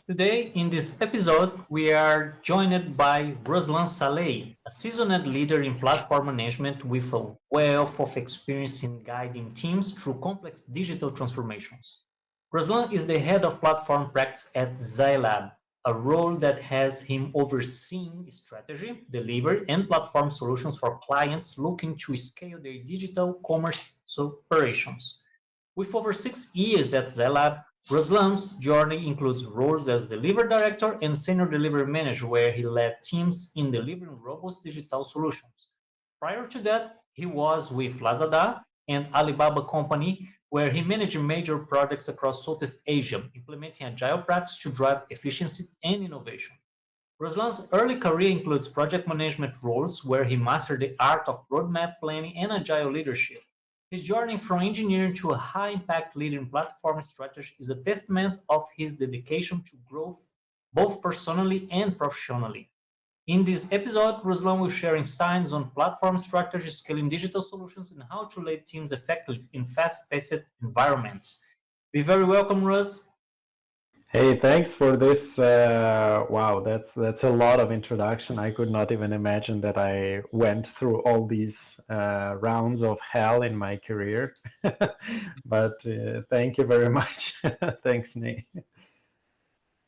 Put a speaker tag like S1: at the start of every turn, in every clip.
S1: Today, in this episode, we are joined by Ruslan Salei, a seasoned leader in platform management with a wealth of experience in guiding teams through complex digital transformations. Ruslan is the head of platform practice at Zaelab, a role that has him overseeing strategy, delivery, and platform solutions for clients looking to scale their digital commerce operations. With over 6 years at Zaelab, Ruslan's journey includes roles as delivery director and senior delivery manager, where he led teams in delivering robust digital solutions. Prior to that, he was with Lazada and Alibaba company, where he managed major projects across Southeast Asia, implementing agile practice to drive efficiency and innovation. Ruslan's early career includes project management roles where he mastered the art of roadmap planning and agile leadership. His journey from engineering to a high-impact leader in platform strategy is a testament of his dedication to growth, both personally and professionally. In this episode, Ruslan will share insights on platform strategy, scaling digital solutions, and how to lead teams effectively in fast-paced environments. Be very welcome, Rus.
S2: Hey, thanks for this. Wow, that's a lot of introduction. I could not even imagine that I went through all these rounds of hell in my career. But thank you very much. Thanks, Nate.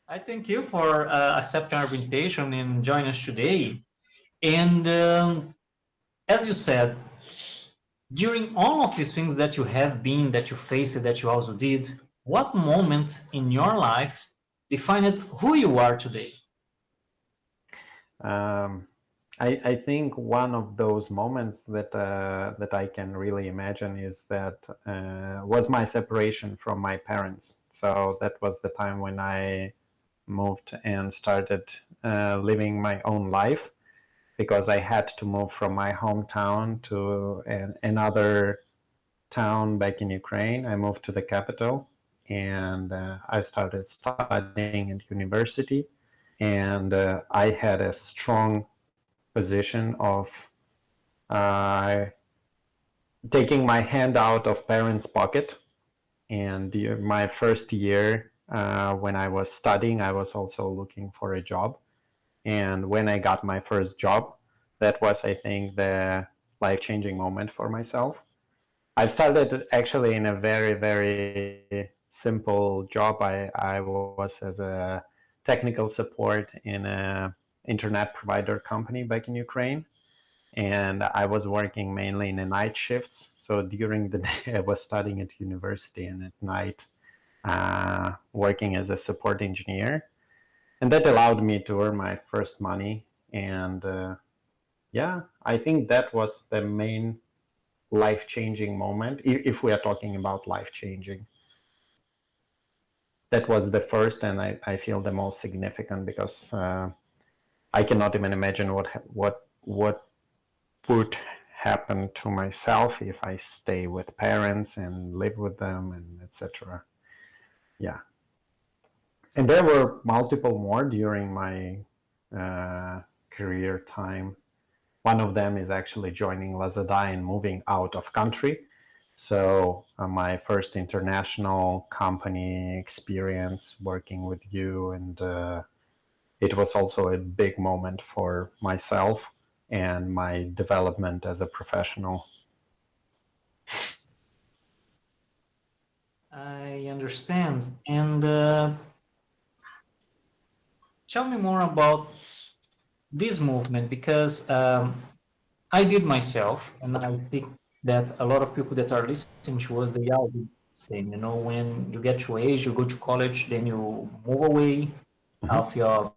S1: I thank you for accepting our invitation and joining us today. And as you said, during all of these things that you have been, that you faced, that you also did, what moment in your life defined who you are today?
S2: Um, I think one of those moments that I can really imagine is that was my separation from my parents. So that was the time when I moved and started living my own life because I had to move from my hometown to another town back in Ukraine. I moved to the capital and I started studying at university. And I had a strong position of uh, taking my hand out of parents' pocket. And my first year, when I was studying, I was also looking for a job. And when I got my first job, that was, I think, the life-changing moment for myself. I started actually in a very, very simple job. I was as a technical support in a internet provider company back in Ukraine. And I was working mainly in the night shifts. So during the day, I was studying at university, and at night, working as a support engineer. And that allowed me to earn my first money. And yeah, I think that was the main life-changing moment, if we are talking about life-changing. That was the first, and I feel the most significant because I cannot even imagine what would happen to myself if I stay with parents and live with them and etc. Yeah, and there were multiple more during my career time. One of them is actually joining Lazada and moving out of country. So my first international company experience working with you, and it was also a big moment for myself and my development as a professional.
S1: I understand. And tell me more about this movement because I did myself, and I think that a lot of people that are listening to us, they are the same. You know, when you get to age, you go to college, then you move away
S2: Mhm.
S1: of your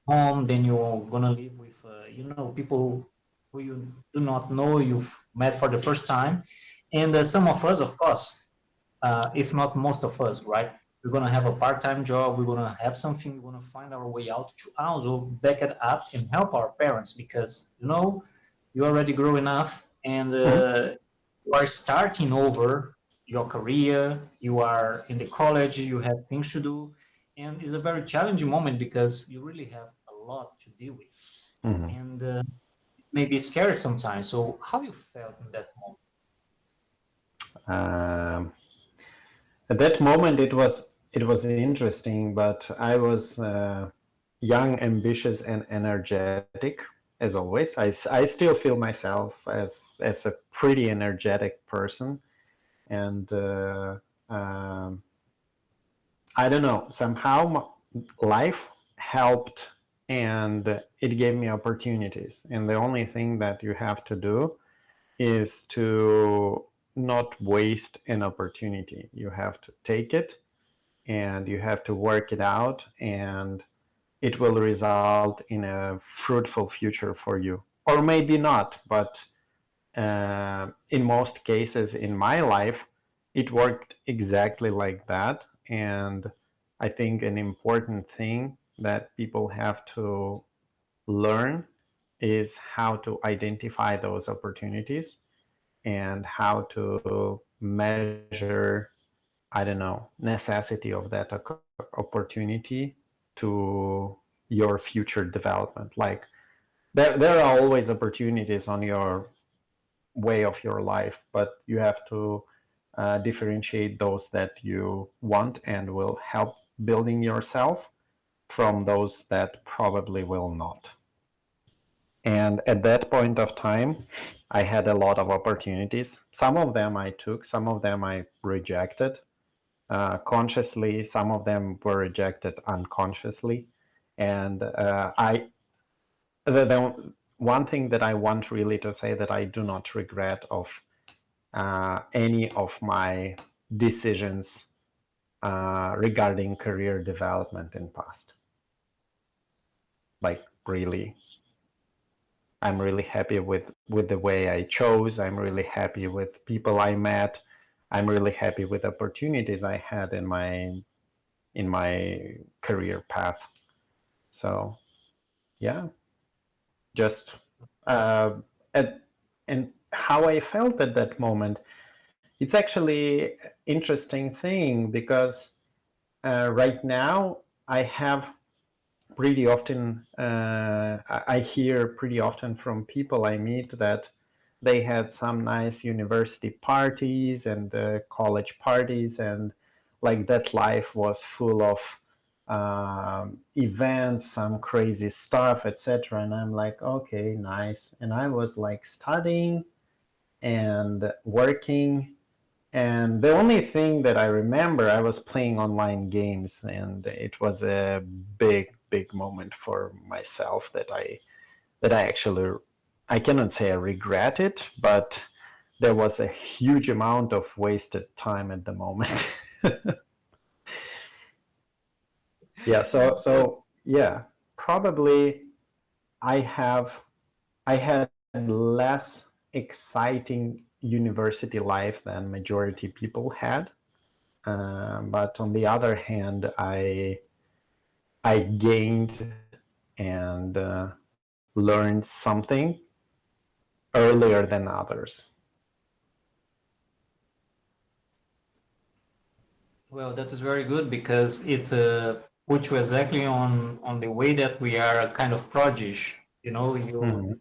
S1: home, then you're gonna live with, people who you do not know, you've met for the first time, and some of us, of course, if not most of us, right? We're gonna have a part-time job. We're gonna have something. We're gonna find our way out to also back it up and help our parents because you already grow enough and
S2: Mhm.
S1: you are starting over your career. You are in the college. You have things to do, and it's a very challenging moment because you really have a lot to deal with,
S2: Mhm.
S1: and maybe scared sometimes. So, how you felt in that moment?
S2: Um, at that moment, it was. it was interesting, but I was young, ambitious, and energetic as always. I still feel myself as a pretty energetic person, and I don't know, somehow life helped and it gave me opportunities. And the only thing that you have to do is to not waste an opportunity. You have to take it and you have to work it out, and it will result in a fruitful future for you. Or maybe not, but in most cases in my life, it worked exactly like that. And I think an important thing that people have to learn is how to identify those opportunities and how to measure, I don't know, necessity of that opportunity to your future development. Like there are always opportunities on your way of your life, but you have to differentiate those that you want and will help building yourself from those that probably will not. And at that point of time, I had a lot of opportunities. Some of them I took, some of them I rejected consciously, some of them were rejected unconsciously. And the one thing that I want really to say that I do not regret of any of my decisions regarding career development in past. Like really, I'm really happy with the way I chose. I'm really happy with people I met. I'm really happy with opportunities I had in my career path. So yeah, just uh, at, and how I felt at that moment. It's actually interesting thing because right now I have pretty often I hear pretty often from people I meet that they had some nice university parties and college parties, and like that life was full of events, some crazy stuff, etc. And I'm like, okay, nice. And I was like studying and working, and the only thing that I remember, I was playing online games, and it was a big moment for myself that I actually, I cannot say I regret it, but there was a huge amount of wasted time at the moment. Yeah, so yeah, probably I have I had less exciting university life than majority people had. But on the other hand, I gained and learned something earlier than others.
S1: Well, that is very good because it puts you exactly on the way that we are a kind of prodigy. You know, you
S2: Mhm.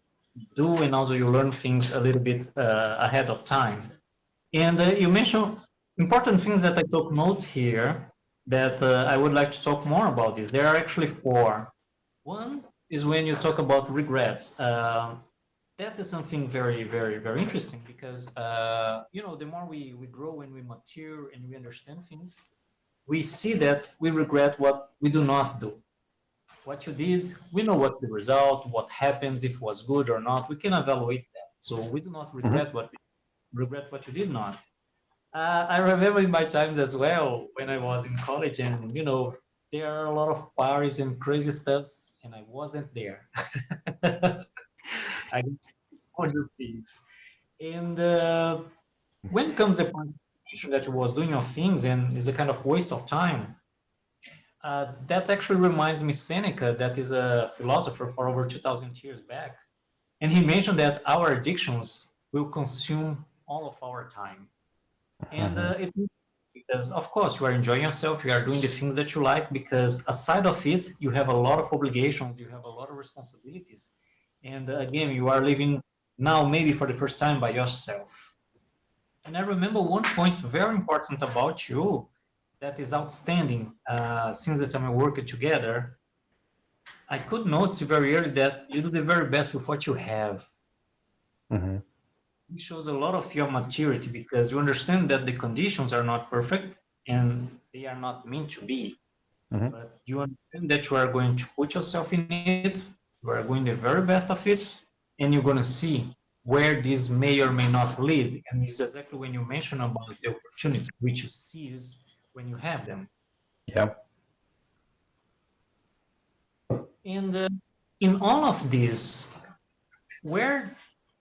S1: do and also you learn things a little bit ahead of time. And you mentioned important things that I took note here that I would like to talk more about this. There are actually four. One is when you talk about regrets. That is something very interesting because, you know, the more we grow and we mature and we understand things, we see that we regret what we do not do. What you did, we know what the result, what happens, if it was good or not. We can evaluate that. So we do not
S2: Mhm.
S1: regret what you did not. I remember in my times as well when I was in college, and you know, there are a lot of parties and crazy stuffs, and I wasn't there. I didn't order things. And when comes the point that you was doing your things and is a kind of waste of time, that actually reminds me Seneca, that is a philosopher for over 2,000 years back, and he mentioned that our addictions will consume all of our time. And
S2: Mhm.
S1: it because of course you are enjoying yourself, you are doing the things that you like, because aside of it you have a lot of obligations, you have a lot of responsibilities, and again you are living now maybe for the first time by yourself. And I remember one point very important about you, that is outstanding. Since the time we worked together, I could notice very early that you do the very best with what you have.
S2: Mm-hmm.
S1: It shows a lot of your maturity because you understand that the conditions are not perfect and they are not meant to be.
S2: Mm-hmm.
S1: But you understand that you are going to put yourself in it, you are going the very best of it, and you're going to see where this may or may not lead. And it's exactly when you mention about the opportunities which you seize when you have them.
S2: Yeah.
S1: And in all of this, where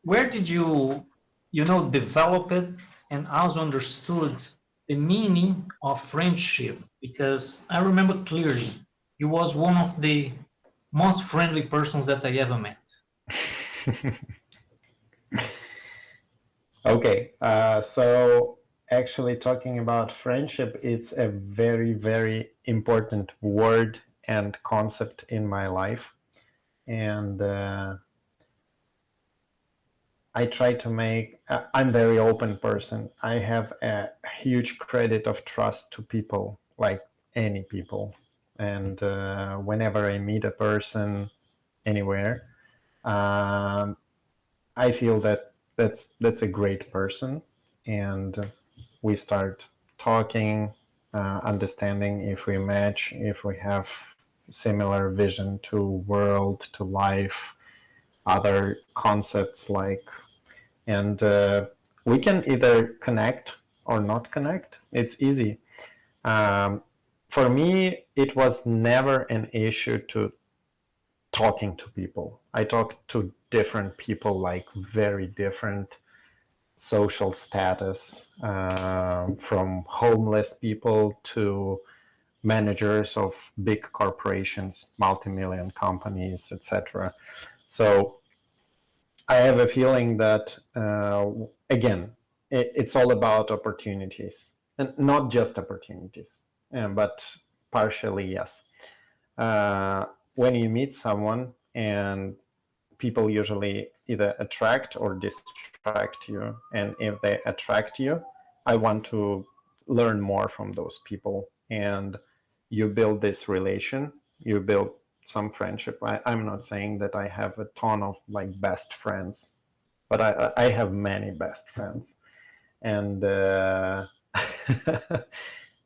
S1: where did you develop it and also understood the meaning of friendship? Because I remember clearly you was one of the most friendly persons that I ever met.
S2: Okay, so actually talking about friendship, it's a very, very important word and concept in my life. And I try to make, I'm very open person. I have a huge credit of trust to people, like any people. And whenever I meet a person anywhere, um, I feel that that's a great person, and we start talking, understanding if we match, if we have similar vision to world, to life, other concepts like, and we can either connect or not connect. It's easy. Um, for me, it was never an issue to talking to people. I talk to different people, like very different social status, from homeless people to managers of big corporations, multi-million companies, etc. So I have a feeling that, again, it's all about opportunities, and not just opportunities, but partially yes. Uh, when you meet someone, and people usually either attract or distract you, and if they attract you, I want to learn more from those people, and you build this relation, you build some friendship. I'm not saying that I have a ton of like best friends, but I have many best friends, and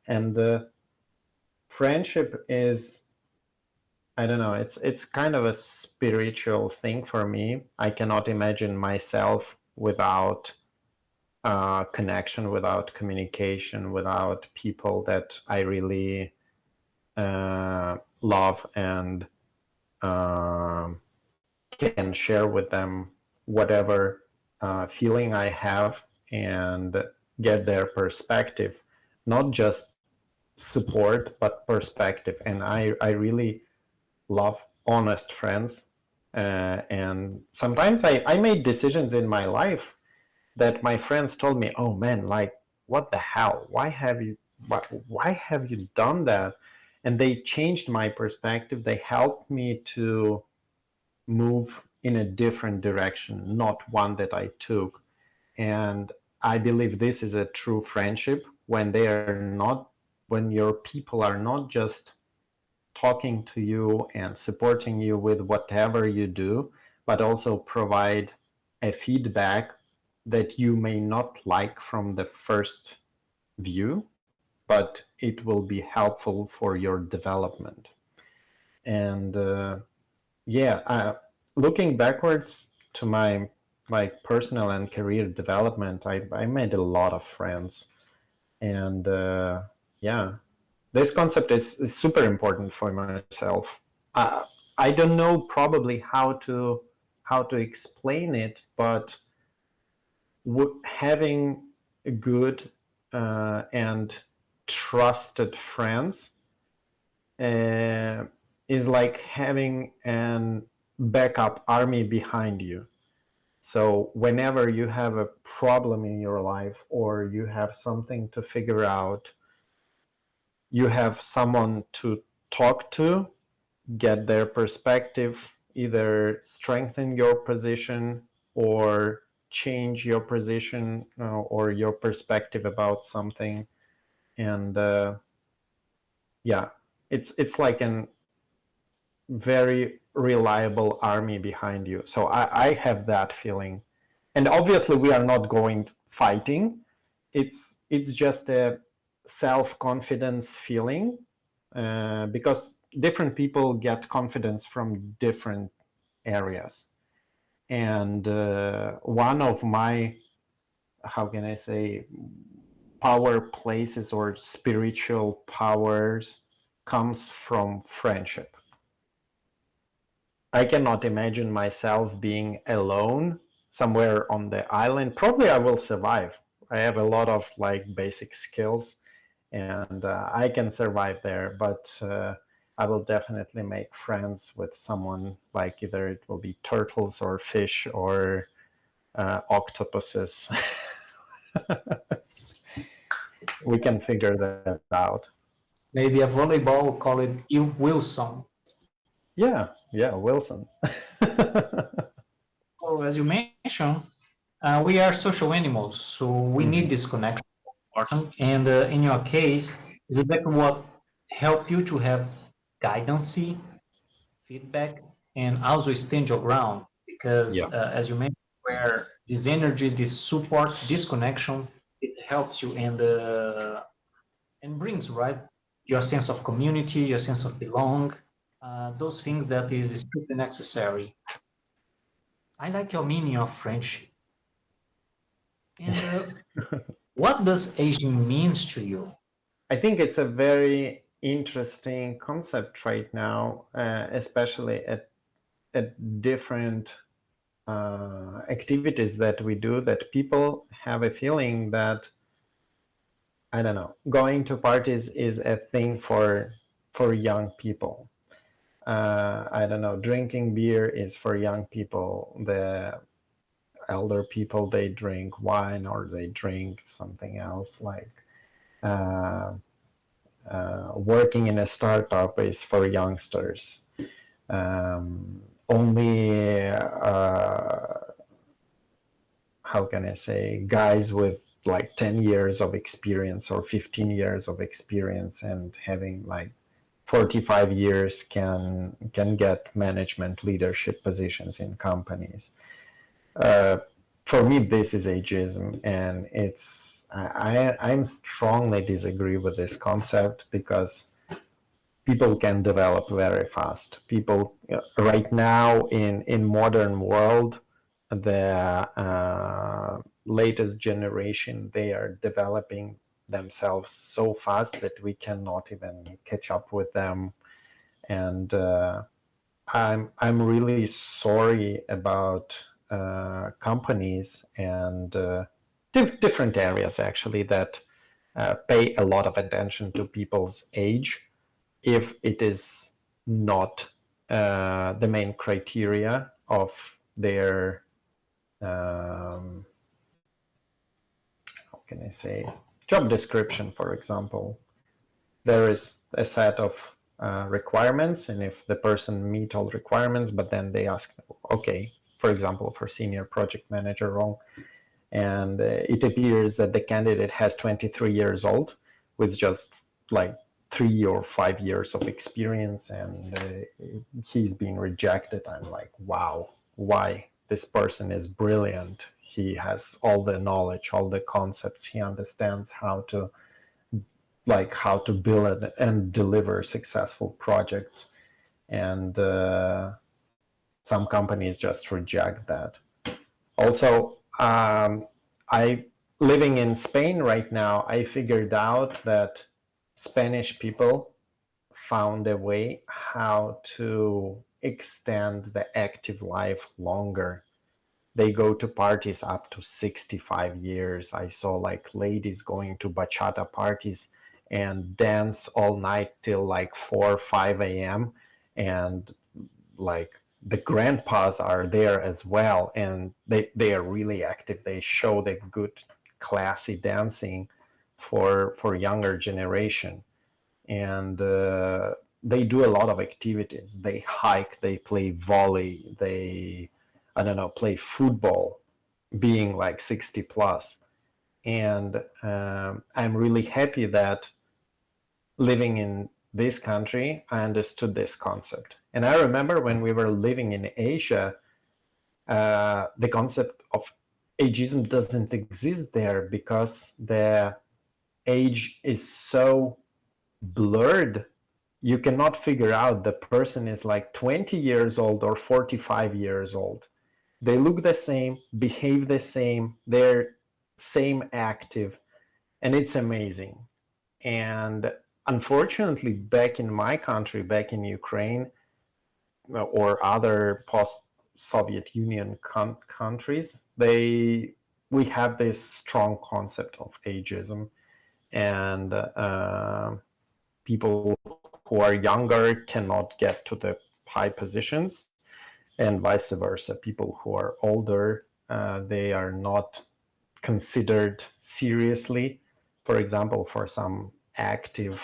S2: and friendship is, I don't know. It's kind of a spiritual thing for me. I cannot imagine myself without connection, without communication, without people that I really love, and um, can share with them whatever feeling I have, and get their perspective, not just support, but perspective. And I really love honest friends. And sometimes I made decisions in my life that my friends told me, "Oh man, like what the hell? Why have you done that?" And they changed my perspective. They helped me to move in a different direction, not one that I took. And I believe this is a true friendship when they are not, when your people are not just talking to you and supporting you with whatever you do, but also provide a feedback that you may not like from the first view, but it will be helpful for your development. And yeah, looking backwards to my like personal and career development, I made a lot of friends, and yeah, this concept is super important for myself. I don't know probably how to explain it, but having good and trusted friends uh, is like having an backup army behind you. So whenever you have a problem in your life, or you have something to figure out, you have someone to talk to, get their perspective, either strengthen your position or change your position, or your perspective about something. And yeah, it's like an very reliable army behind you. So I have that feeling. And obviously we are not going fighting. It's just a self-confidence feeling, because different people get confidence from different areas. And one of my, how can I say, power places or spiritual powers comes from friendship. I cannot imagine myself being alone somewhere on the island. Probably I will survive. I have a lot of like basic skills, and I can survive there. But I will definitely make friends with someone, like either it will be turtles or fish or octopuses. We can figure that out.
S1: Maybe a volleyball, call it Eve Wilson.
S2: Yeah, Wilson.
S1: So as you mentioned, we are social animals, so we need
S2: Mhm.
S1: this connection. Important. And in your case, is exactly what help you to have guidance, feedback, and also stand your ground.
S2: Yeah.
S1: Because as you mentioned, where this energy, this support, this connection, it helps you and brings right your sense of community, your sense of belong, those things that is strictly necessary. I like your meaning of friendship. And what does aging means to you?
S2: I think it's a very interesting concept right now, especially at different activities that we do, that people have a feeling that, I don't know, going to parties is a thing for young people. I don't know, drinking beer is for young people. The elder people, they drink wine or they drink something else, like uh, working in a startup is for youngsters. Only, how can I say, guys with like 10 years of experience or 15 years of experience and having like 45 years can get management leadership positions in companies. Uh, for me, this is ageism, and I'm strongly disagree with this concept, because people can develop very fast. People right now in modern world, the latest generation, they are developing themselves so fast that we cannot even catch up with them. And I'm really sorry about companies and different areas actually that pay a lot of attention to people's age, if it is not the main criteria of their, um, how can I say, job description, for example. There is a set of requirements, and if the person meet all requirements, but then they ask, okay, for example, for senior project manager role, and it appears that the candidate has 23 years old with just like 3 or 5 years of experience, and he's being rejected. I'm like, wow, why? This person is brilliant. He has all the knowledge, all the concepts. He understands how to build and deliver successful projects, and some companies just reject that. Also, I living in Spain right now, I figured out that Spanish people found a way how to extend the active life longer. They go to parties up to 65 years. I saw like ladies going to bachata parties and dance all night till like 4 or 5 a.m. And like the grandpas are there as well, and they are really active. They show the good classy dancing for younger generation. And they do a lot of activities. They hike, they play volley, they, I don't know, play football, being like 60 plus. And I'm really happy that living this country, I understood this concept. And I remember when we were living in Asia, the concept of ageism doesn't exist there because the age is so blurred. You cannot figure out the person is like 20 years old or 45 years old. They look the same, behave the same, they're same active, and it's amazing. And unfortunately, back in my country, back in Ukraine or other post-Soviet Union countries, we have this strong concept of ageism, and people who are younger cannot get to the high positions, and vice versa. People who are older, they are not considered seriously, for example, for some active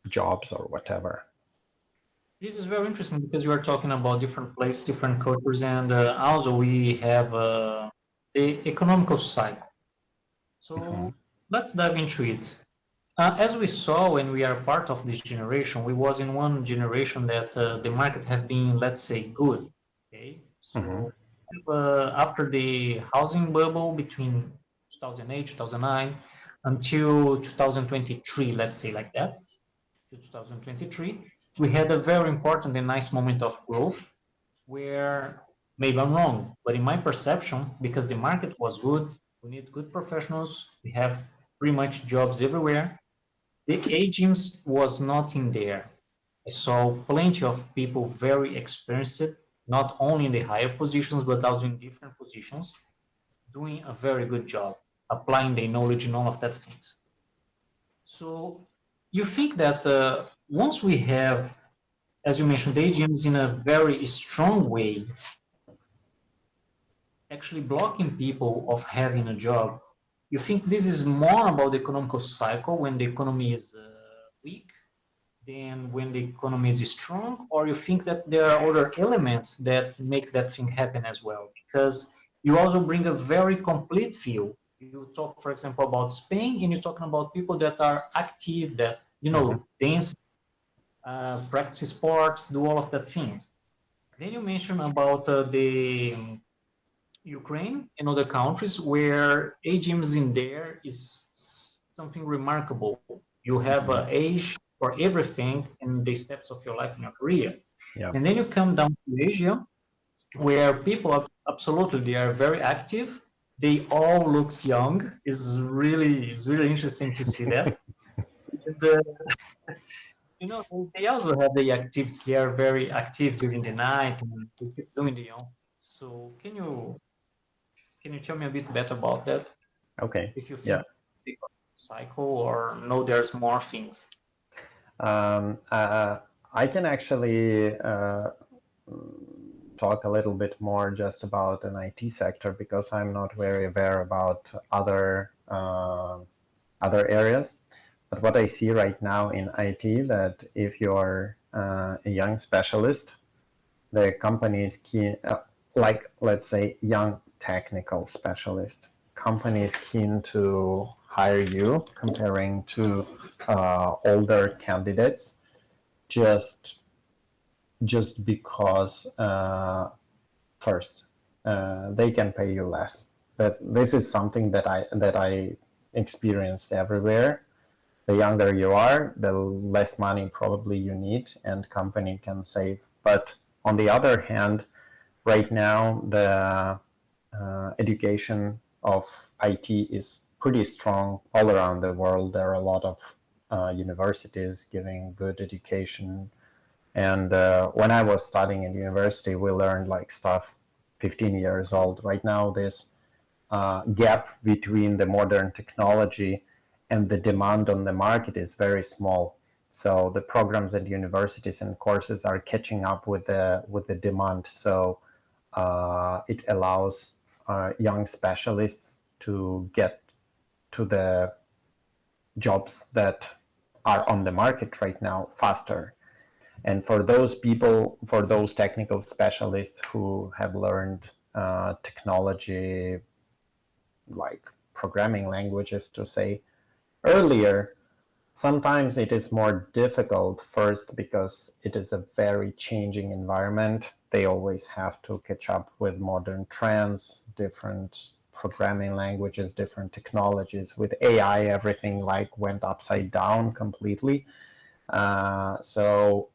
S2: jobs or whatever.
S1: This is very interesting because you are talking about different places, different cultures, and also we have the economical cycle.
S2: Mm-hmm.
S1: So let's dive into it. As we saw when we are part of this generation, we was in one generation that the market have been, let's say, good. Okay,
S2: Mm-hmm.
S1: so after the housing bubble between 2008, 2009 until 2023, let's say like that, to 2023, we had a very important and nice moment of growth where maybe I'm wrong, but in my perception, because the market was good, we need good professionals, we have pretty much jobs everywhere. The agents was not in there. I saw plenty of people very experienced, not only in the higher positions, but also in different positions, doing a very good job, applying the knowledge and all of that things. So you think that once we have, as you mentioned, the AGMs in a very strong way, actually blocking people of having a job, you think this is more about the economical cycle when the economy is weak than when the economy is strong, or you think that there are other elements that make that thing happen as well? Because you also bring a very complete view. You talk, for example, about Spain, and you're talking about people that are active, that
S2: Mm-hmm.
S1: dance, practice sports, do all of that things. Then you mentioned about the Ukraine and other countries where age in there is something remarkable. You have
S2: Mm-hmm.
S1: age for everything in the steps of your life and your career.
S2: Yeah.
S1: And then you come down to Asia, where people are absolutely they are very active. They all looks young. It's really interesting to see that. And, they also have the activities. They are very active during the night and they keep doing the own. So can you tell me a bit better about that?
S2: Okay.
S1: If you
S2: Yeah.
S1: think the cycle or no, there's more things.
S2: Um, uh, I can actually talk a little bit more just about an IT sector because I'm not very aware about other areas. But what I see right now in IT, that if you're a young specialist, the company is keen, like let's say young technical specialist, company is keen to hire you comparing to older candidates just because first they can pay you less. This is something that I experienced everywhere. The younger you are, the less money probably you need, and company can save. But on the other hand, right now the education of IT is pretty strong all around the world. There are a lot of universities giving good education, and when I was studying at university, we learned like stuff 15 years old. Right now, this gap between the modern technology and the demand on the market is very small. So the programs at universities and courses are catching up with the demand. So it allows young specialists to get to the jobs that are on the market right now faster. And for those people, for those technical specialists who have learned technology like programming languages to say earlier, sometimes it is more difficult first because it is a very changing environment. They always have to catch up with modern trends, different programming languages, different technologies. With AI, everything like went upside down completely. So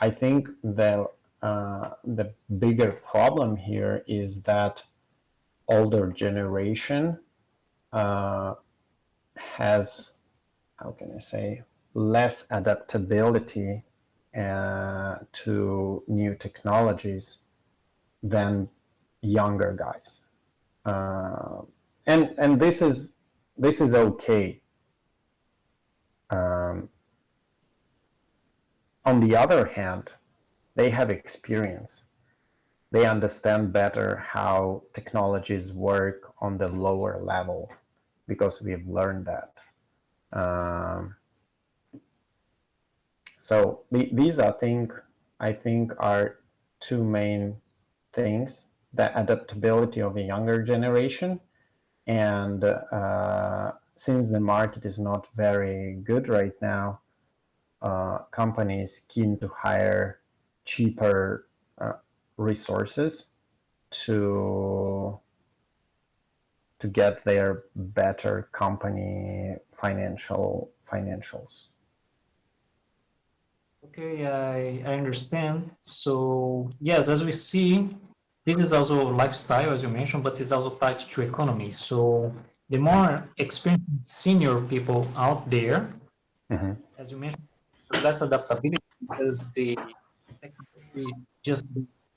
S2: I think the bigger problem here is that older generation has, how can I say, less adaptability to new technologies than younger guys, and this is okay. Um, on the other hand, they have experience. They understand better how technologies work on the lower level because we've learned that. Um, so these I think are two main things: the adaptability of the younger generation, and since the market is not very good right now, companies keen to hire cheaper resources to get their better company financials.
S1: Okay, I understand. So yes, as we see, this is also lifestyle, as you mentioned, but it's also tied to economy. So the more experienced senior people out there,
S2: Mm-hmm.
S1: as you mentioned, less adaptability because the technology just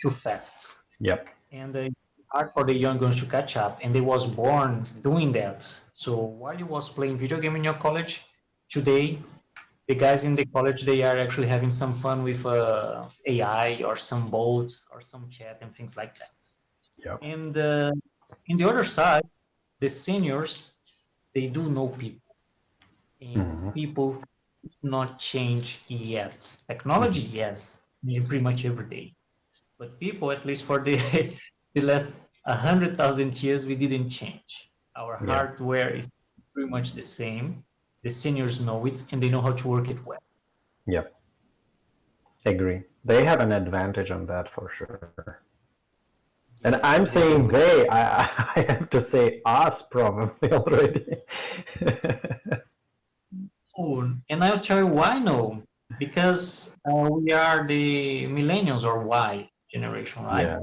S1: too fast.
S2: Yep.
S1: And it's hard for the young ones to catch up. And they was born doing that. So while you was playing video game in your college, today the guys in the college they are actually having some fun with AI or some bot or some chat and things like that.
S2: Yep.
S1: And in the other side, the seniors they do know people, and
S2: Mm-hmm.
S1: people not change yet. Technology,
S2: Mm-hmm.
S1: yes, pretty much every day. But people, at least for the the last 100,000 years, we didn't change. Our
S2: Yeah.
S1: hardware is pretty much the same. The seniors know it and they know how to work it well.
S2: Yep. Agree. They have an advantage on that for sure. And I'm
S1: Yes, they
S2: saying
S1: do.
S2: they, I have to say us probably already.
S1: Oh, and I'll tell you why no. Because we are the millennials or Y generation, right?
S2: Yeah.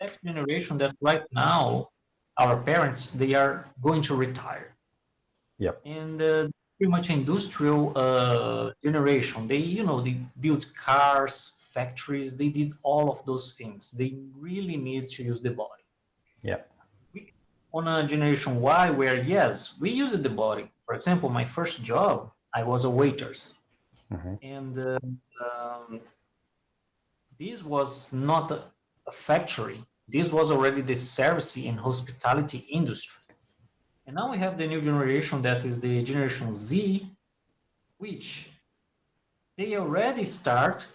S1: That generation that right now, our parents, they are going to retire.
S2: Yep.
S1: And pretty much industrial generation. They built cars, factories. They did all of those things. They really need to use the body.
S2: Yep.
S1: We, on a generation Y, where yes, we used the body. For example, my first job, I was a waiters,
S2: Mm-hmm.
S1: and this was not a factory. This was already the service and hospitality industry. And now we have the new generation that is the generation Z, which they already start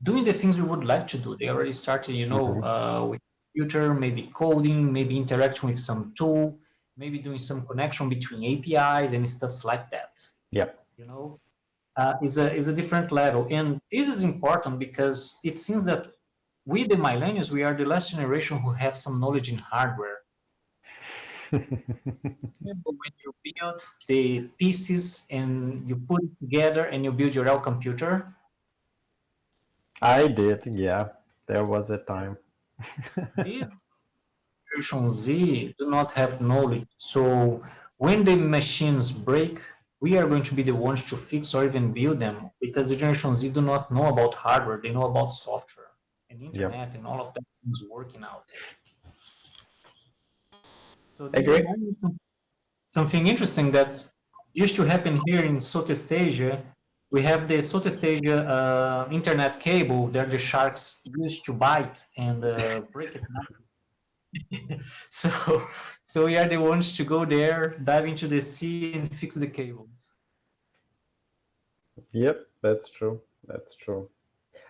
S1: doing the things we would like to do. They already started,
S2: Mm-hmm.
S1: with computer, maybe coding, maybe interacting with some tool, maybe doing some connection between APIs and stuff like that.
S2: Yep.
S1: You know, is a different level, and this is important because it seems that we, the millennials, we are the last generation who have some knowledge in hardware. Remember when you build the pieces and you put it together and you build your real computer?
S2: I did, yeah. There was a
S1: Yes.
S2: time.
S1: This generation Z do not have knowledge. So when the machines break, we are going to be the ones to fix or even build them because the generation Z do not know about hardware. They know about software and
S2: Yep.
S1: internet and all of that things working out. So this
S2: Agree.
S1: reminds me something interesting that used to happen here in Southeast Asia. We have the Southeast Asia internet cable that the sharks used to bite and break it. So, so we are the ones to go there, dive into the sea, and fix the cables.
S2: Yep, that's true. That's true.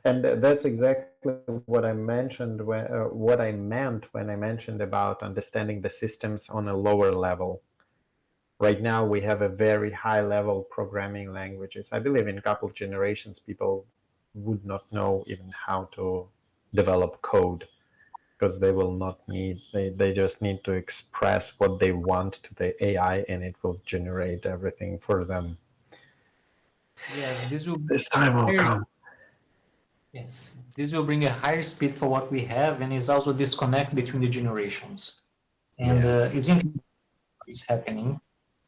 S2: And that's exactly what I mentioned what I meant when I mentioned about understanding the systems on a lower level. Right now, we have a very high level programming languages. I believe in a couple of generations, people would not know even how to develop code because they will not need, they just need to express what they want to the AI and it will generate everything for them.
S1: Yes, this will
S2: This time will
S1: higher,
S2: come.
S1: yes, this will bring a higher speed for what we have, and is also disconnect between the generations. And
S2: Yeah.
S1: it's interesting it's happening.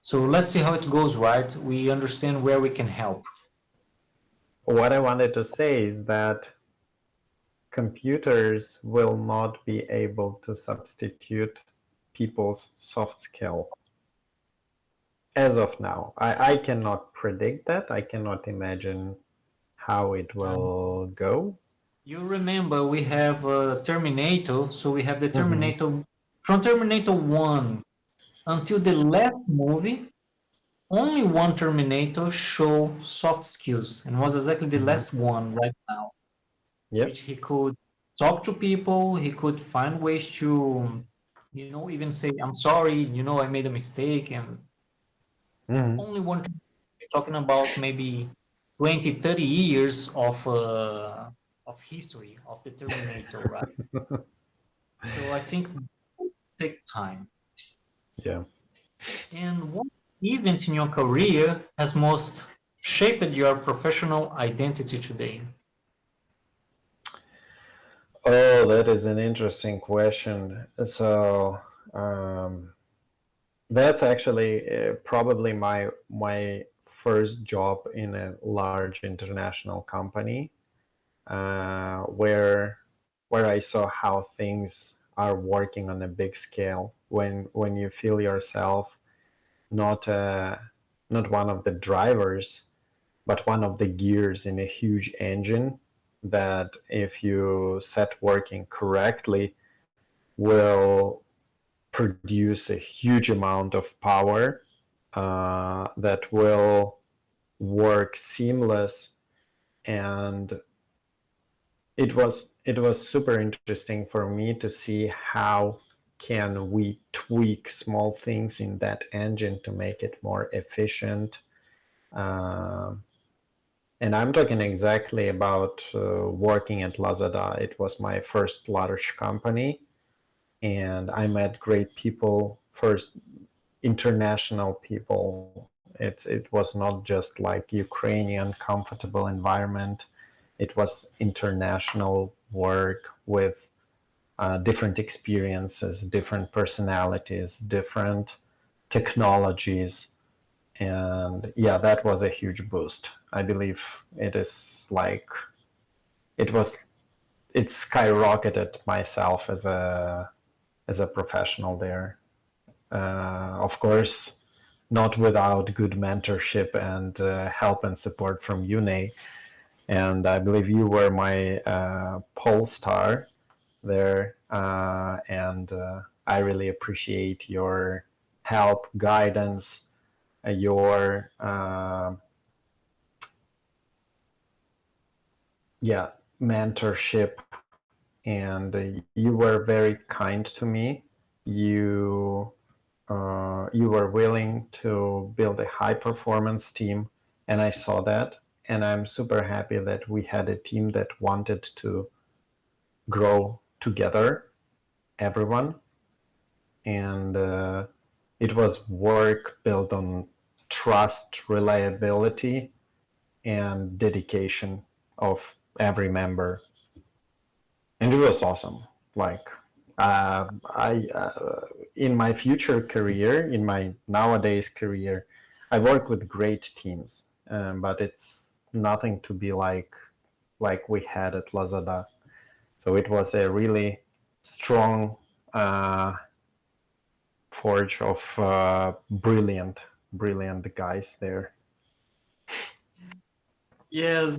S1: So let's see how it goes, right? We understand where we can help.
S2: What I wanted to say is that computers will not be able to substitute people's soft skill as of now. I cannot predict that. I cannot imagine how it
S1: Um,
S2: will go.
S1: you remember we have Terminator, so we have the
S2: Mm-hmm.
S1: Terminator from Terminator 1 until the last movie. Only one Terminator show soft skills, and was exactly the
S2: Mm-hmm.
S1: last one right now, which
S2: Yep.
S1: he could talk to people, he could find ways to, even say, I'm sorry, I made a mistake, and
S2: Mm-hmm.
S1: only one talking about maybe 20, 30 years of history of the Terminator, right? So I think it will take time.
S2: Yeah.
S1: And what event in your career has most shaped your professional identity today?
S2: Oh, that is an interesting question. So that's actually probably my first job in a large international company, where I saw how things are working on a big scale. When you feel yourself not not one of the drivers, but one of the gears in a huge engine that, if you set working correctly, will produce a huge amount of power that will work seamless. And it was super interesting for me to see how can we tweak small things in that engine to make it more efficient. Um and I'm talking exactly about working at Lazada. It was my first large company, and I met great people, first international people. It was not just like Ukrainian comfortable environment. It was international work with different experiences, different personalities, different technologies. And yeah, that was a huge boost. I believe it is like it was it skyrocketed myself as a professional there. Of course, not without good mentorship and help and support from UNE. And I believe you were my pole star there, and I really appreciate your help, guidance, your yeah, mentorship, and you were very kind to me. You you were willing to build a high performance team, and I saw that. And I'm super happy that we had a team that wanted to grow together, everyone. And it was work built on trust, reliability, and dedication of every member. And it was awesome. Like, I in my future career, in my nowadays career, I work with great teams, but it's nothing to be like we had at Lazada. So it was a really strong forge of brilliant guys there.
S1: Yes,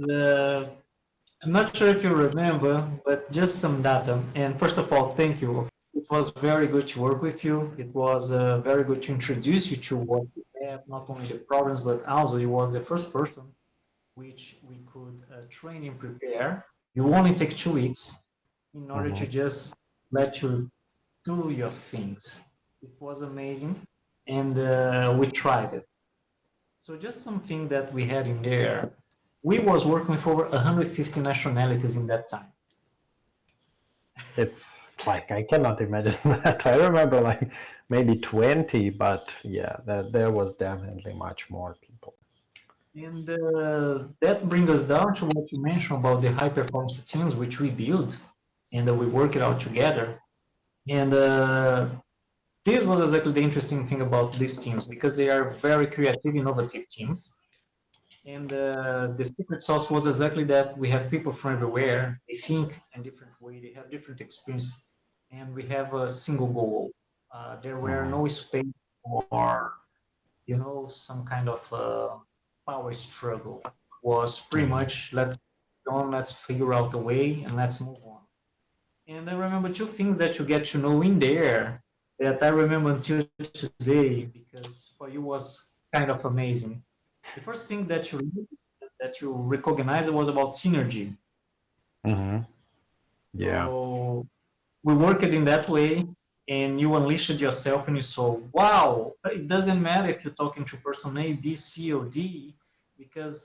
S1: I'm not sure if you remember, but just some data. And first of all, thank you. It was very good to work with you. It was very good to introduce you to what we have, not only the problems, but also you was the first person which we could train and prepare. You only take 2 weeks in order to
S2: Mhm.
S1: just let you do your things. It was amazing. and we tried it. So just something that we had in there, we was working with over 150 nationalities in that time.
S2: It's like I cannot imagine that. I remember like maybe 20, but yeah, there was definitely much more people.
S1: And that brings us down to what you mentioned about the high performance teams which we build and we work it out together. And this was exactly the interesting thing about these teams because they are very creative, innovative teams. And the secret sauce was exactly that we have people from everywhere. They think in different way. They have different experience, and we have a single goal. There were
S2: Mhm.
S1: no space for some kind of power struggle. Was pretty
S2: Mhm.
S1: much let's go on, let's figure out a way, and let's move on. And I remember two things that you get to know in there that I remember until today because for you was kind of amazing. The first thing that you recognize was about synergy.
S2: Mhm. Yeah.
S1: So we worked in that way and you unleashed yourself and you saw, wow, it doesn't matter if you're talking to person A, B, C, or D, because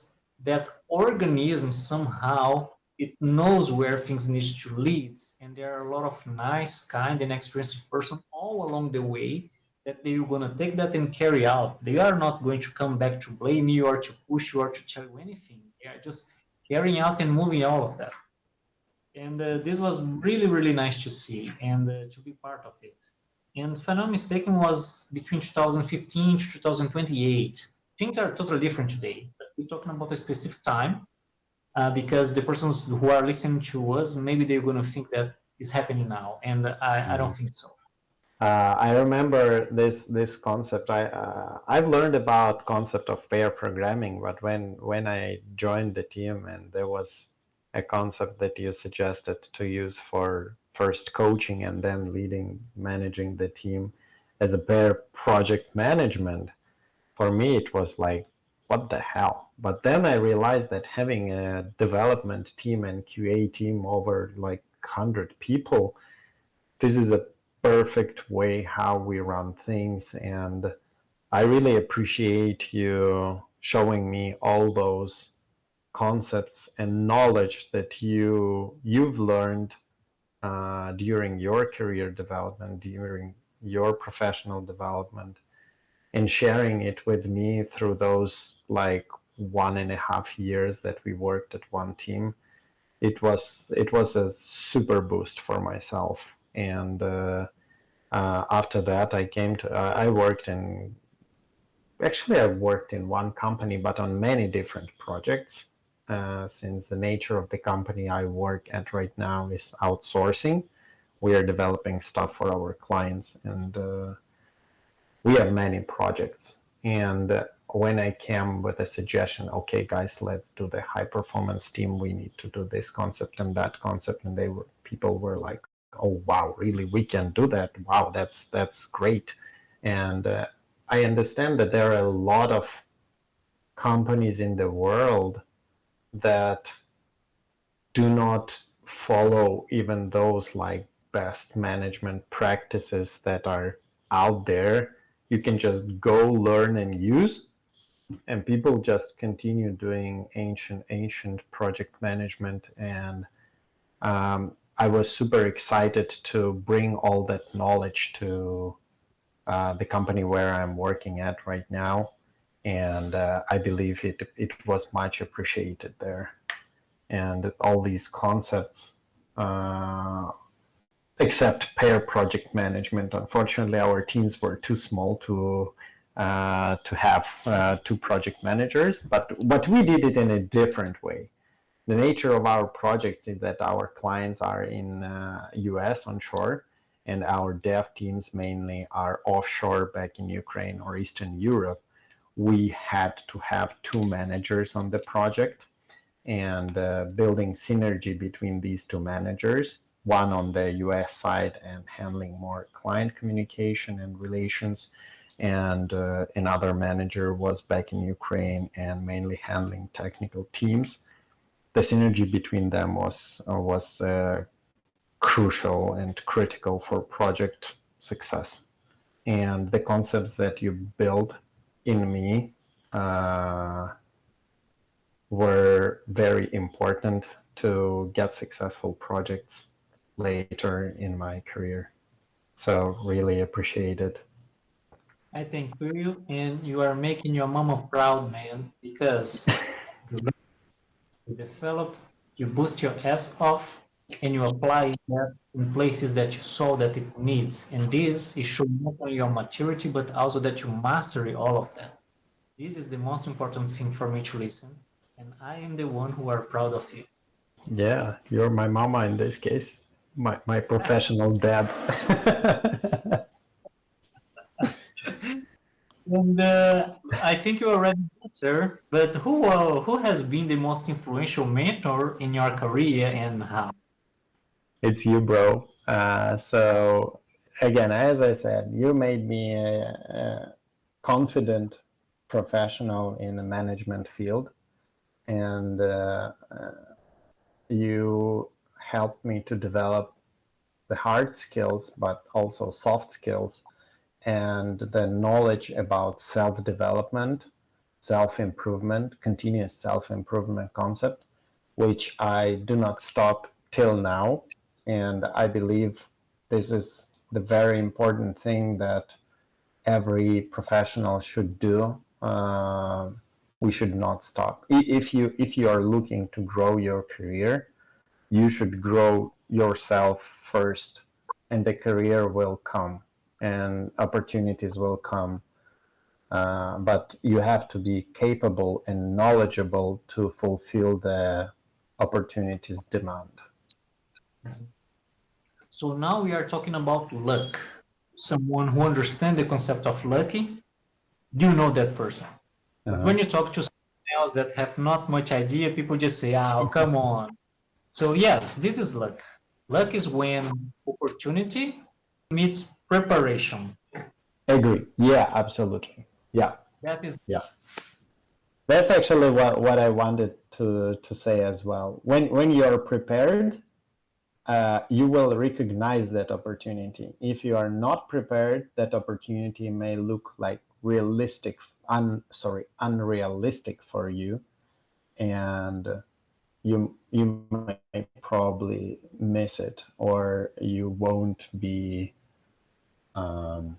S1: that organism somehow it knows where things need to lead. And there are a lot of nice, kind, and experienced person all along the way that they're going to take that and carry out. They are not going to come back to blame you or to push you or to tell you anything. They are just carrying out and moving all of that. And this was really, really nice to see and to be part of it. And if I'm not mistaken, was between 2015 to 2028. Things are totally different today, but we're talking about a specific time because the persons who are listening to us, maybe they're going to think that is happening now, and I don't
S2: Mhm.
S1: think so.
S2: I remember this concept. I've learned about concept of pair programming, but when I joined the team and there was a concept that you suggested to use for first coaching and then leading managing the team as a pair project management, for me it was like what the hell. But then I realized that having a development team and QA team over like 100 people, this is a perfect way how we run things. And I really appreciate you showing me all those concepts and knowledge that you've learned during your career development, during your professional development, and sharing it with me through those like 1.5 years that we worked at one team. It was a super boost for myself. And after that, I worked in, actually, I worked in one company, but on many different projects. Since the nature of the company I work at right now is outsourcing, we are developing stuff for our clients, and we have many projects. And when I came with a suggestion, okay, guys, let's do the high performance team. We need to do this concept and that concept, and people were like, oh wow, really, we can do that. Wow, that's great. And I understand that there are a lot of companies in the world that do not follow even those like best management practices that are out there. You can just go learn and use, and people just continue doing ancient project management. And I was super excited to bring all that knowledge to the company where I'm working at right now. And I believe it was much appreciated there. And all these concepts, uh, except pair project management. Unfortunately, our teams were too small to have two project managers, but we did it in a different way. The nature of our projects is that our clients are in US onshore, and our dev teams mainly are offshore back in Ukraine or Eastern Europe. We had to have two managers on the project, and building synergy between these two managers, one on the US side and handling more client communication and relations, and another manager was back in Ukraine and mainly handling technical teams. The synergy between them was crucial and critical for project success. and the concepts that you built in me were very important to get successful projects later in my career. So really appreciate it.
S1: I thank you, and you are making your mama proud, man, because you develop, you boost your ass off, and you apply that in places that you saw that it needs. And this is showing not only your maturity, but also that you mastery all of that. This is the most important thing for me to listen, and I am the one who are proud of you.
S2: Yeah, you're my mama in this case, my professional dad.
S1: And I think you already answered, but who has been the most influential mentor in your career and how?
S2: It's you, bro. So again, as I said, you made me a confident professional in the management field, and you helped me to develop the hard skills, but also soft skills and the knowledge about self-development, self-improvement, continuous self-improvement concept, which I do not stop till now. And I believe this is the very important thing that every professional should do. We should not stop. If you are looking to grow your career, you should grow yourself first, and the career will come and opportunities will come. But you have to be capable and knowledgeable to fulfill the opportunities demand.
S1: So now we are talking about luck. Someone who understands the concept of lucky, do you know that person? But
S2: Uh-huh.
S1: when you talk to someone else that have not much idea, people just say, "Oh, come on." So yes, this is luck. Luck is when opportunity meets preparation.
S2: Agree. Yeah, absolutely. Yeah,
S1: That is,
S2: yeah. That's actually what I wanted to say as well. When you're prepared, you will recognize that opportunity. If you are not prepared, that opportunity may look like unrealistic for you, and you might probably miss it, or you won't be um,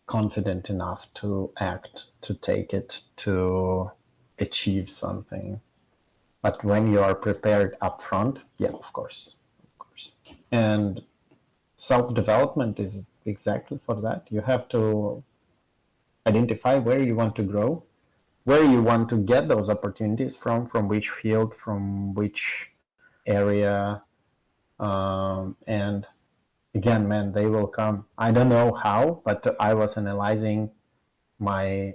S2: confident enough to act, to take it, to achieve something. But when you are prepared upfront, yeah, of course, of course. And self-development is exactly for that. You have to identify where you want to grow, where you want to get those opportunities from which field, from which area, and again, man, they will come. I don't know how, but I was analyzing my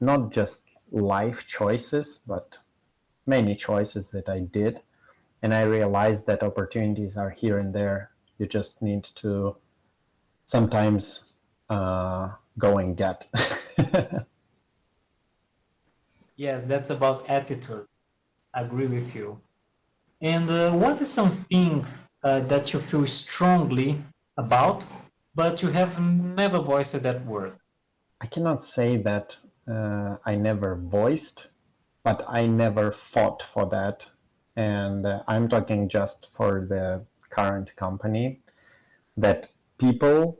S2: not just life choices, but many choices that I did, and I realized that opportunities are here and there. You just need to sometimes go and get.
S1: yes, that's about attitude. I agree with you. And what is something that you feel strongly about, but you have never voiced at work?
S2: I cannot say that I never voiced, but I never fought for that. And I'm talking just for the current company, that people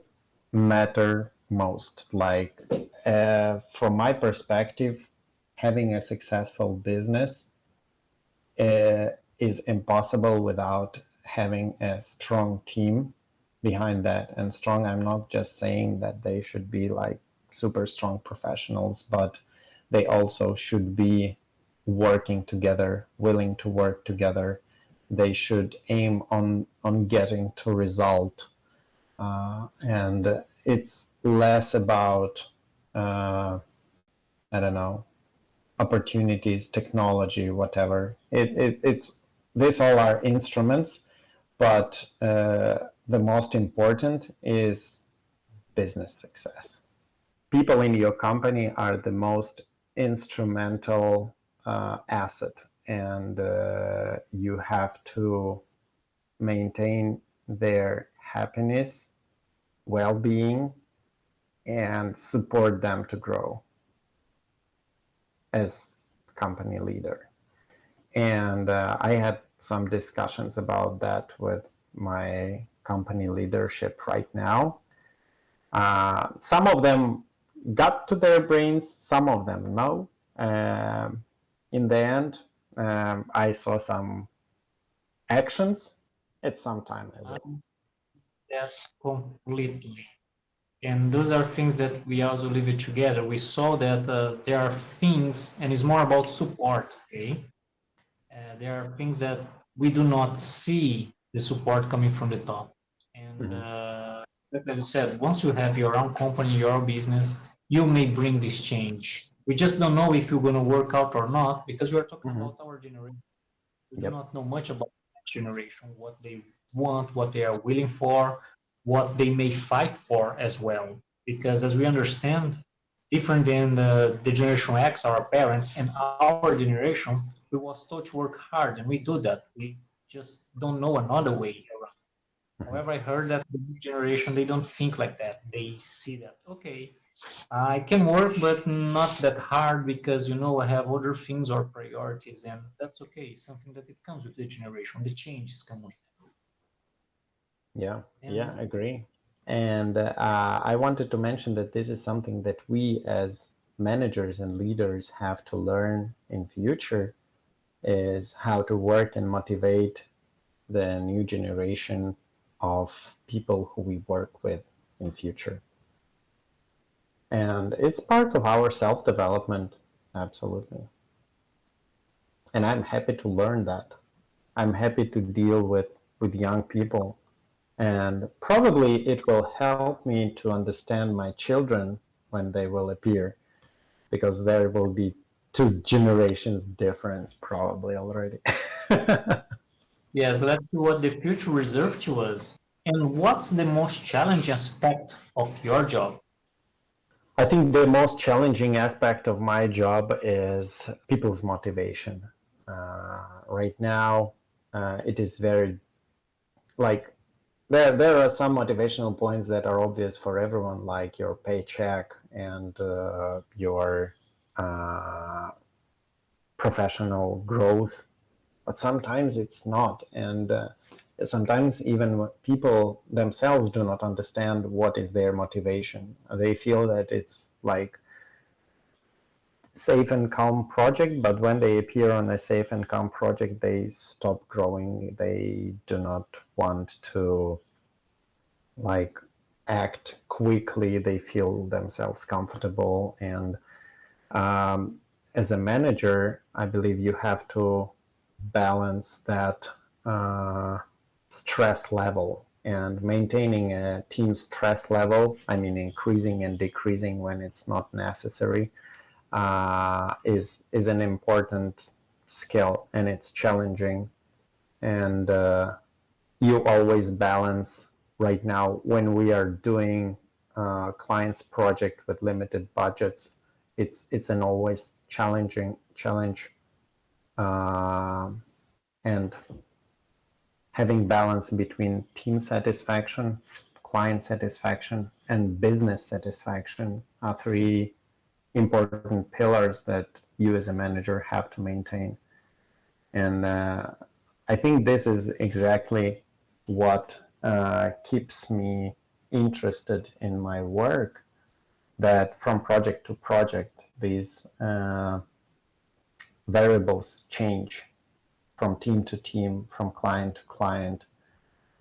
S2: matter most. Like, from my perspective, having a successful business is impossible without having a strong team behind that. And strong, I'm not just saying that they should be like super strong professionals, but they also should be working together, willing to work together. They should aim on getting to result, and it's less about I don't know, opportunities, technology, whatever. It's these all are instruments, but the most important is business success. People in your company are the most instrumental asset, and you have to maintain their happiness well-being and support them to grow as company leader. And I had some discussions about that with my company leadership right now. Some of them got to their brains, some of them no. In the end, I saw some actions. It's some time ago.
S1: That completely. And those are things that we also live it together. We saw that there are things, and it's more about support, okay? There are things that we do not see the support coming from the top. And like you said, once you have your own company, your own business, you may bring this change. We just don't know if you're going to work out or not because we're talking about our generation. We do
S2: Yep.
S1: not know much about the next generation, what they want, what they are willing for, what they may fight for as well. Because as we understand, different than the generation X, our parents, and our generation, we was taught to work hard, and we do that. We just don't know another way around. However, I heard that the new generation, they don't think like that. They see that, okay, I can work, but not that hard because, I have other things or priorities, and that's okay. Something that it comes with the generation. The changes come with this.
S2: Yeah,
S1: And
S2: I agree. And I wanted to mention that this is something that we as managers and leaders have to learn in future, is how to work and motivate the new generation of people who we work with in future. And it's part of our self-development, absolutely. And I'm happy to learn that. I'm happy to deal with young people. And probably it will help me to understand my children when they will appear, because there will be two generations difference probably already.
S1: yeah, so that's what the future reserved to us. And what's the most challenging aspect of your job?
S2: I think the most challenging aspect of my job is people's motivation. Right now, it is very like there are some motivational points that are obvious for everyone, like your paycheck and your uh, professional growth, but sometimes it's not, and sometimes even people themselves do not understand what is their motivation. They feel that it's like safe and calm project, but when they appear on a safe and calm project, they stop growing. They do not want to like act quickly. They feel themselves comfortable, and as a manager, I believe you have to balance that stress level, and maintaining a team stress level, I mean increasing and decreasing when it's not necessary, is an important skill, and it's challenging. And you always balance. Right now, when we are doing clients project with limited budgets, it's an always challenge, and having balance between team satisfaction, client satisfaction, and business satisfaction are three important pillars that you as a manager have to maintain. And I think this is exactly what keeps me interested in my work, that from project to project, these variables change from team to team, from client to client,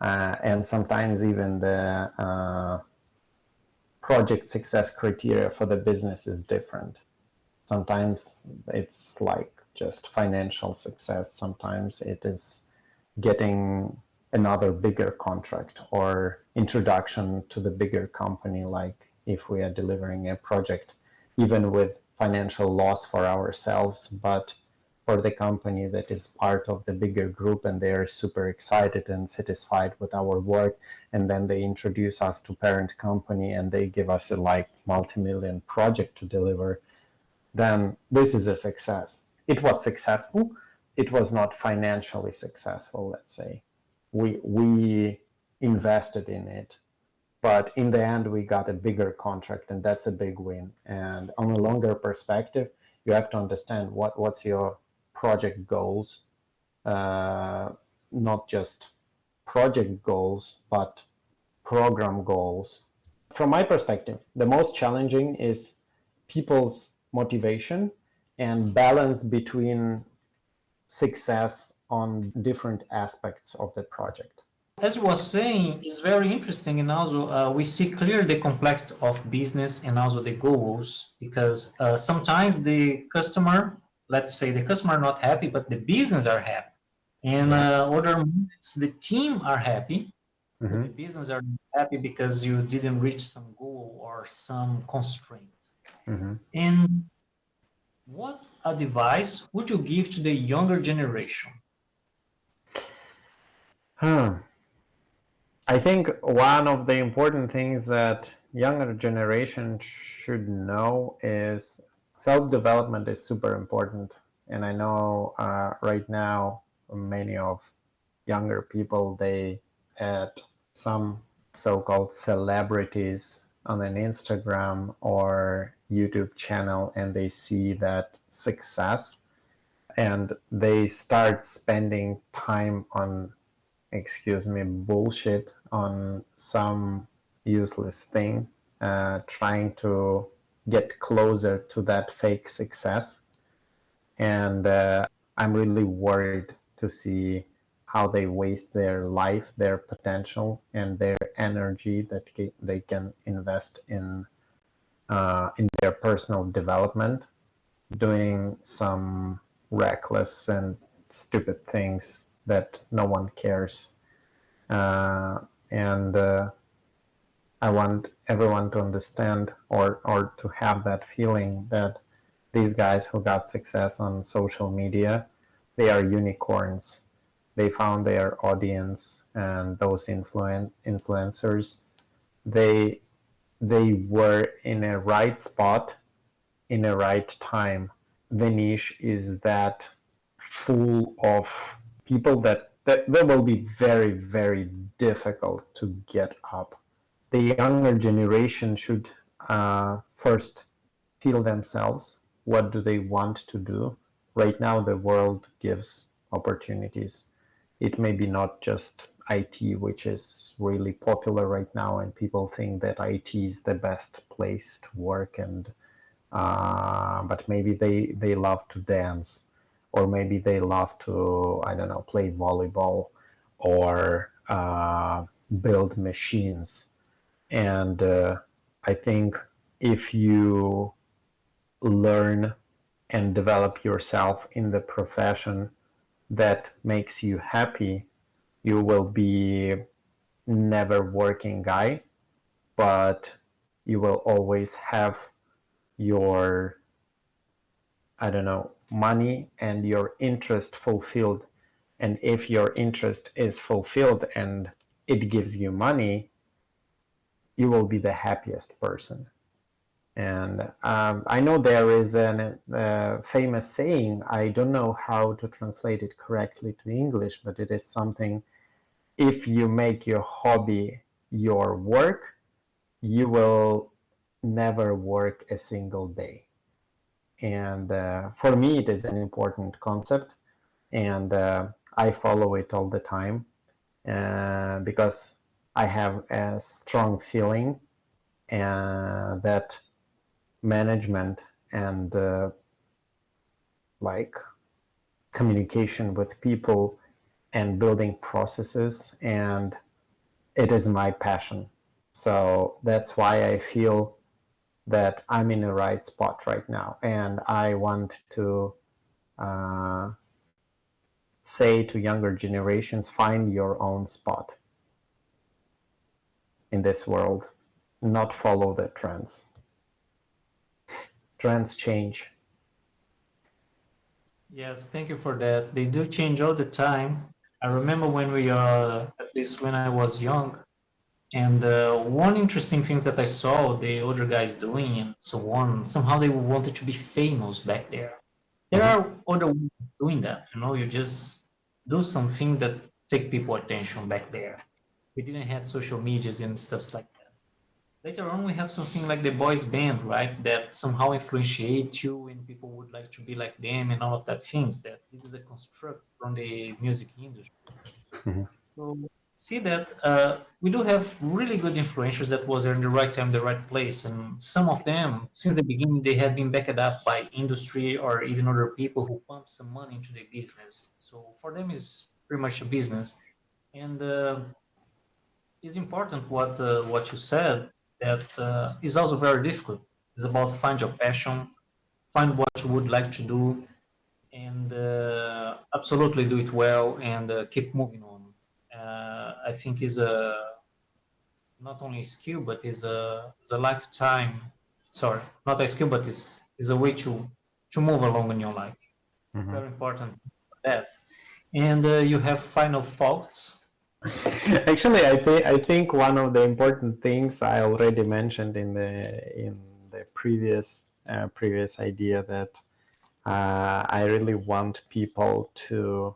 S2: and sometimes even the project success criteria for the business is different. Sometimes it's like just financial success. Sometimes it is getting another bigger contract or introduction to the bigger company, like if we are delivering a project, even with financial loss for ourselves, but for the company that is part of the bigger group, and they are super excited and satisfied with our work, and then they introduce us to parent company and they give us a like multi-million project to deliver, then this is a success. It was successful. It was not financially successful, let's say. We invested in it, but in the end we got a bigger contract, and that's a big win. And on a longer perspective, you have to understand what's your project goals, not just project goals but program goals. From my perspective, the most challenging is people's motivation and balance between success on different aspects of the project.
S1: As you was saying, it's very interesting, and also we see clearly the complexity of business and also the goals, because sometimes the customer, let's say the customer are not happy, but the business are happy. And other moments, the team are happy, but the business are not happy because you didn't reach some goal or some constraint. And what advice would you give to the younger generation?
S2: Hmm. I think one of the important things that younger generation should know is self-development is super important. And I know right now many of younger people, they add some so-called celebrities on an Instagram or YouTube channel, and they see that success and they start spending time on, excuse me, bullshit, on some useless thing, trying to get closer to that fake success. And I'm really worried to see how they waste their life, their potential, and their energy that they can invest in their personal development, doing some reckless and stupid things that no one cares. And I want everyone to understand, or to have that feeling that these guys who got success on social media, they are unicorns. They found their audience, and those influencers, they were in a right spot in a right time. The niche is that full of people that will be very, very difficult to get up. The younger generation should first feel themselves. What do they want to do? Right now, the world gives opportunities. It may be not just IT, which is really popular right now, and people think that IT is the best place to work, and but maybe they love to dance, or maybe they love to, I don't know, play volleyball, or build machines. And I think if you learn and develop yourself in the profession that makes you happy, you will be never working guy, but you will always have your, I don't know, money and your interest fulfilled. And if your interest is fulfilled and it gives you money, you will be the happiest person. And I know there is a famous saying, I don't know how to translate it correctly to English, but it is something: if you make your hobby your work, you will never work a single day. And for me, it is an important concept, and I follow it all the time because I have a strong feeling that management and like communication with people and building processes, and it is my passion. So that's why I feel that I'm in the right spot right now, and I want to uh, say to younger generations, find your own spot in this world, not follow the trends. Trends change.
S1: Yes, thank you for that. They do change all the time. I remember when we at least when I was young, and one interesting things that I saw the older guys doing and so on, somehow they wanted to be famous back there. There are other ways of doing that, you just do something that take people attention back there. We didn't have social medias and stuff like that. Later on, we have something like the boys band, right? That somehow influentiate you, and people would like to be like them, and all of that things. That this is a construct from the music industry.
S2: Mhm.
S1: So see that we do have really good influencers that was in the right time, the right place, and some of them, since the beginning, they have been backed up by industry or even other people who pump some money into the business. So for them, is pretty much a business, and it's important what you said. That is also very difficult. It's about find your passion, find what you would like to do, and absolutely do it well and keep moving on. I think is a not only a skill but is a lifetime. Sorry, not a skill, but is a way to move along in your life.
S2: Mhm.
S1: Very important for that. And you have final thoughts.
S2: Actually, I think one of the important things I already mentioned in the previous idea that I really want people to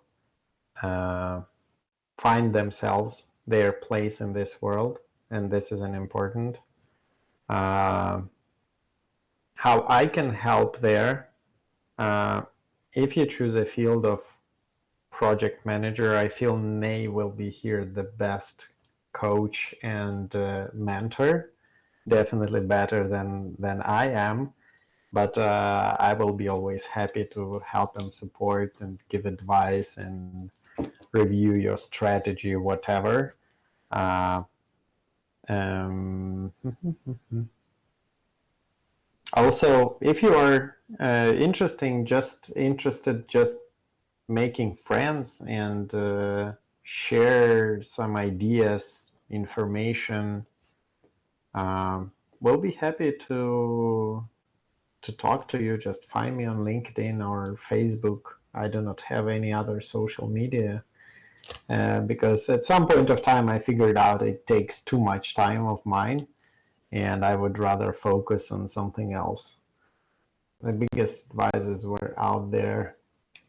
S2: uh, find themselves, their place in this world, and this is an important. Uh, how I can help there, uh, if you choose a field of project manager, I feel Nay will be here the best coach and mentor, definitely better than I am. But I will be always happy to help and support and give advice and review your strategy, whatever. Uh, um, Also, if you are interested, just making friends and share some ideas, information, we'll be happy to talk to you. Just find me on LinkedIn or Facebook. I do not have any other social media because at some point of time I figured out it takes too much time of mine, and I would rather focus on something else. The biggest advices were out there.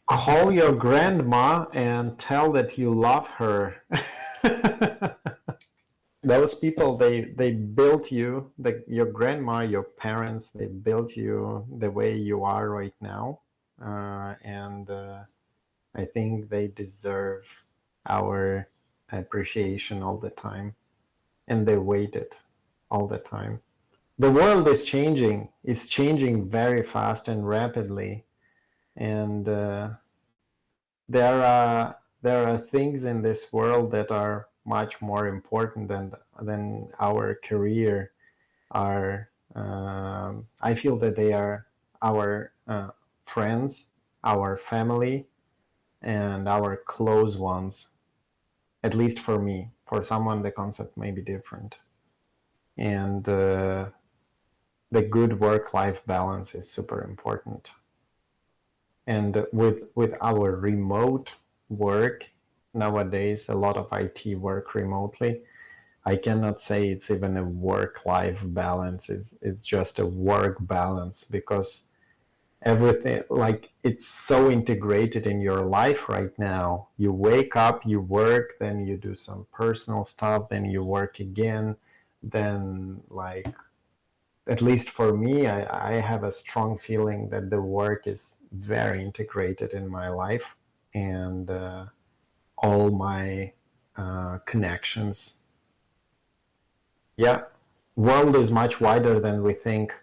S2: Call your grandma and tell that you love her. Those people, they built you, your grandma, your parents, they built you the way you are right now. And I think they deserve our appreciation all the time. And they waited all the time. The world is changing very fast and rapidly. And there are things in this world that are much more important than our career. Are I feel that they are our friends, our family, and our close ones. At least for me. For someone, the concept may be different. And the good work-life balance is super important. And with our remote work nowadays, a lot of IT work remotely, I cannot say it's even a work-life balance. It's just a work balance because everything, like, it's so integrated in your life right now. You wake up, you work, then you do some personal stuff, then you work again, then, like, at least for me, I have a strong feeling that the work is very integrated in my life, and all my connections. Yeah, world is much wider than we think.